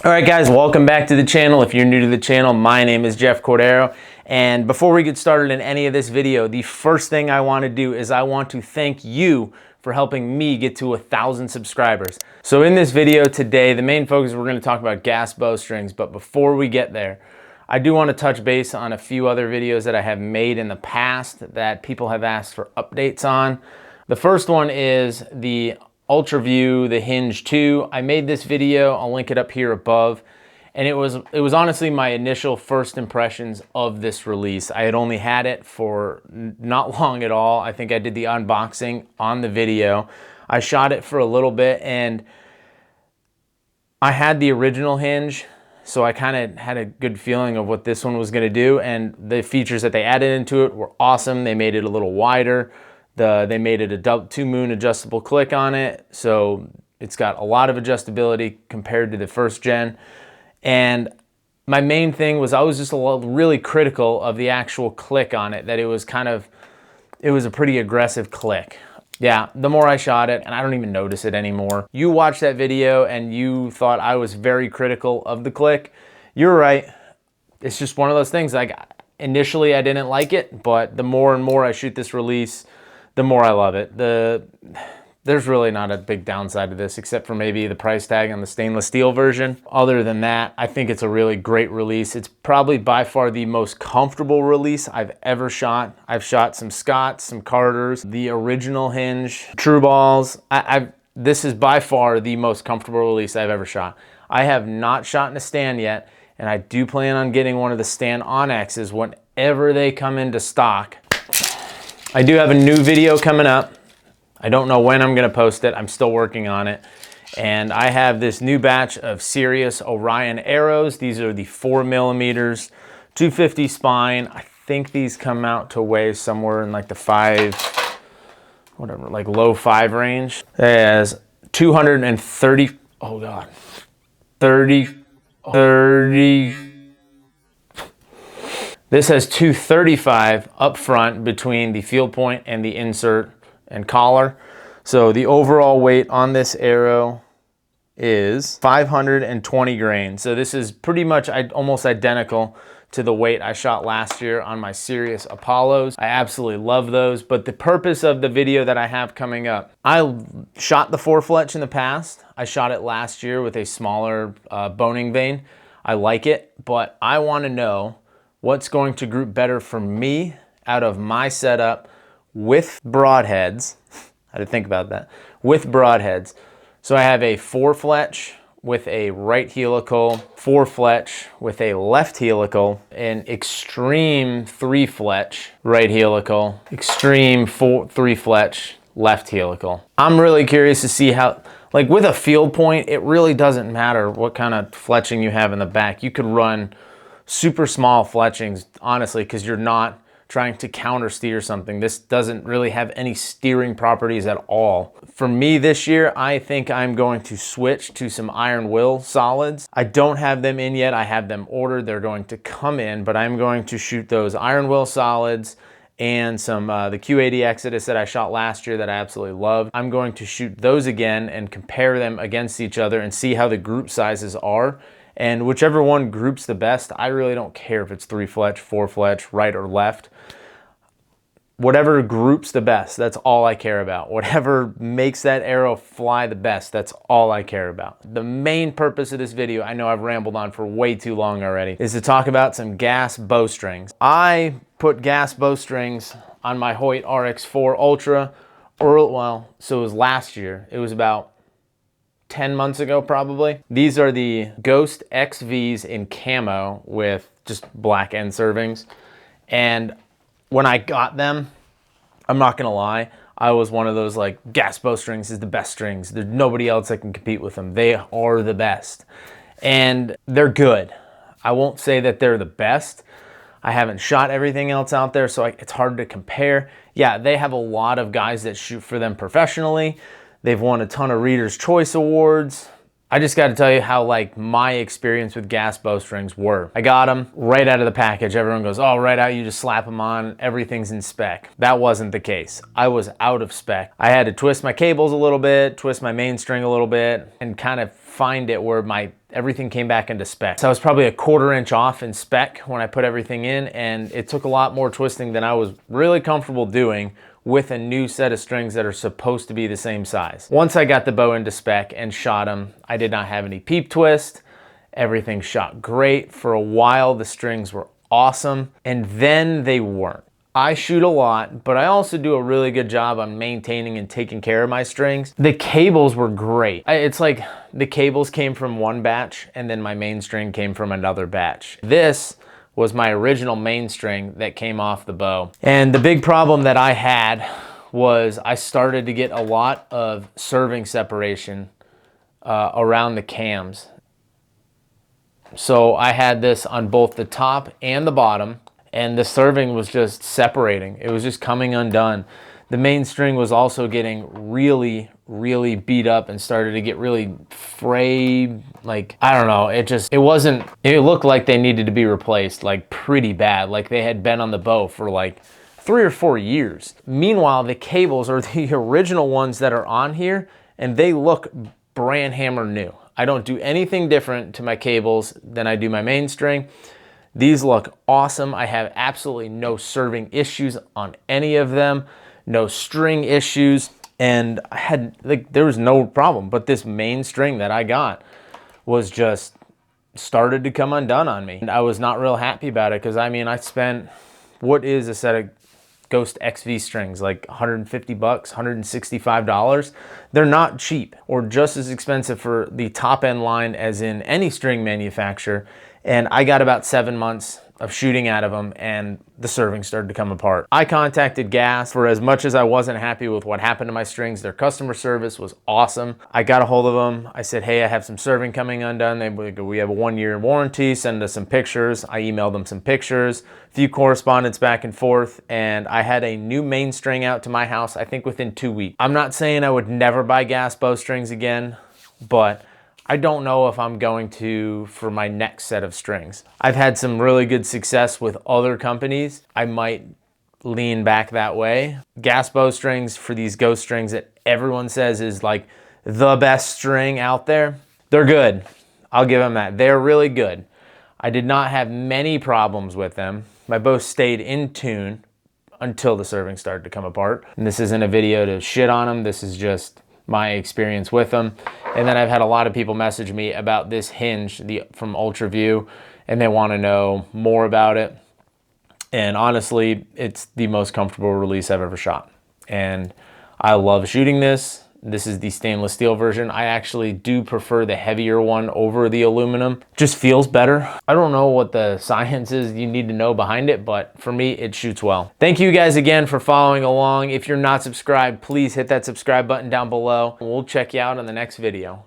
All right, guys, welcome back to the channel. If you're new to the channel, my name is Jeff Cordero. And before we get started in any of this video, the first thing I want to do is I want to thank you for helping me get to 1,000 subscribers. So in this video today, the main focus, we're going to talk about gas bowstrings. But before we get there, I do want to touch base on a few other videos that I have made in the past that people have asked for updates on. The first one is the Ultra View, the Hinge 2. I made this video, I'll link it up here above, and it was honestly my initial first impressions of this release. I had only had it for not long at all. I think I did the unboxing on the video. I shot it for a little bit, and I had the original Hinge, so I kind of had a good feeling of what this one was going to do, and the features that they added into it were awesome. They made it a little wider. They made it a 2 moon adjustable click on it, so it's got a lot of adjustability compared to the first gen. And my main thing was I was just really critical of the actual click on it, that it was a pretty aggressive click. Yeah, the more I shot it, and I don't even notice it anymore. You watched that video and you thought I was very critical of the click. You're right. It's just one of those things. Like, initially I didn't like it, but the more and more I shoot this release, the more I love it. There's really not a big downside to this, except for maybe the price tag on the stainless steel version. Other than that, I think it's a really great release. It's probably by far the most comfortable release I've ever shot. I've shot some Scotts, some Carters, the original Hinge, True Balls. This is by far the most comfortable release I've ever shot. I have not shot in a stand yet, and I do plan on getting one of the stand Onyxes whenever they come into stock. I do have a new video coming up. I don't know when I'm gonna post it. I'm still working on it. And I have this new batch of Sirius Orion arrows. These are the 4mm, 250 spine. I think these come out to weigh somewhere in like the low 5 range. It has 230, oh God, 30. This has 235 up front between the field point and the insert and collar. So the overall weight on this arrow is 520 grains. So this is pretty much almost identical to the weight I shot last year on my Sirius Apollos. I absolutely love those, but the purpose of the video that I have coming up, I shot the 4-fletch in the past. I shot it last year with a smaller boning vane. I like it, but I want to know what's going to group better for me out of my setup with broadheads. I had to think about that. With broadheads. So I have a 4-fletch with a right helical, 4-fletch with a left helical, an extreme 3-fletch right helical, extreme 3-fletch left helical. I'm really curious to see how, like with a field point, it really doesn't matter what kind of fletching you have in the back. You could run super small fletchings, honestly, because you're not trying to counter steer something. This doesn't really have any steering properties at all. For me this year, I think I'm going to switch to some iron will solids. I don't have them in yet. I have them ordered. They're going to come in, but I'm going to shoot those iron will solids and some the Q80 Exodus that I shot last year that I absolutely loved. I'm going to shoot those again and compare them against each other and see how the group sizes are. And whichever one groups the best, I really don't care if it's 3-fletch, 4-fletch, right or left. Whatever groups the best, that's all I care about. Whatever makes that arrow fly the best, that's all I care about. The main purpose of this video, I know I've rambled on for way too long already, is to talk about some gas bowstrings. I put gas bowstrings on my Hoyt RX4 Ultra, so it was last year. It was about 10 months ago probably. These are the Ghost XVs in camo with just black end servings. And when I got them, I'm not gonna lie, I was one of those like, gas bowstrings is the best strings. There's nobody else that can compete with them. They are the best. And they're good. I won't say that they're the best. I haven't shot everything else out there, so it's hard to compare. Yeah, they have a lot of guys that shoot for them professionally. They've won a ton of Reader's Choice Awards. I just got to tell you how like my experience with gas bowstrings were. I got them right out of the package. Everyone goes, oh, right out, you just slap them on, everything's in spec. That wasn't the case. I was out of spec. I had to twist my cables a little bit, twist my mainstring a little bit, and kind of find it where everything came back into spec. So I was probably a 1/4 inch off in spec when I put everything in, and it took a lot more twisting than I was really comfortable doing with a new set of strings that are supposed to be the same size. Once I got the bow into spec and shot them, I did not have any peep twist. Everything shot great. For a while, the strings were awesome, and then they weren't. I shoot a lot, but I also do a really good job on maintaining and taking care of my strings. The cables were great. It's like the cables came from one batch and then my main string came from another batch. This was my original main string that came off the bow. And the big problem that I had was I started to get a lot of serving separation around the cams. So I had this on both the top and the bottom, and the serving was just separating. It was just coming undone. The main string was also getting really, really beat up and started to get really frayed. Like, I don't know, it looked like they needed to be replaced, like pretty bad. Like they had been on the bow for like 3 or 4 years. Meanwhile, the cables are the original ones that are on here, and they look brand hammer new. I don't do anything different to my cables than I do my main string. These look awesome. I have absolutely no serving issues on any of them, no string issues, and I had, like, there was no problem. But this main string that I got was just started to come undone on me. And I was not real happy about it because, I mean, I spent, what is a set of Ghost XV strings, like 150 bucks, $165. They're not cheap, or just as expensive for the top end line as in any string manufacturer. And I got about 7 months of shooting out of them, and the serving started to come apart. I contacted Gas. For as much as I wasn't happy with what happened to my strings, their customer service was awesome. I got a hold of them. I said, hey, I have some serving coming undone. We have a 1-year warranty, send us some pictures. I emailed them some pictures, a few correspondence back and forth, and I had a new main string out to my house, I think within 2 weeks. I'm not saying I would never buy Gas bowstrings again, but I don't know if I'm going to for my next set of strings. I've had some really good success with other companies. I might lean back that way. Gas bowstrings for these Ghost strings that everyone says is like the best string out there, they're good. I'll give them that. They're really good. I did not have many problems with them. My bow stayed in tune until the serving started to come apart. And this isn't a video to shit on them. This is just my experience with them. And then I've had a lot of people message me about this Hinge from Ultra View, and they want to know more about it. And honestly, it's the most comfortable release I've ever shot. And I love shooting this. This is the stainless steel version. I actually do prefer the heavier one over the aluminum. Just feels better. I don't know what the science is you need to know behind it, but for me, it shoots well. Thank you guys again for following along. If you're not subscribed, please hit that subscribe button down below. We'll check you out on the next video.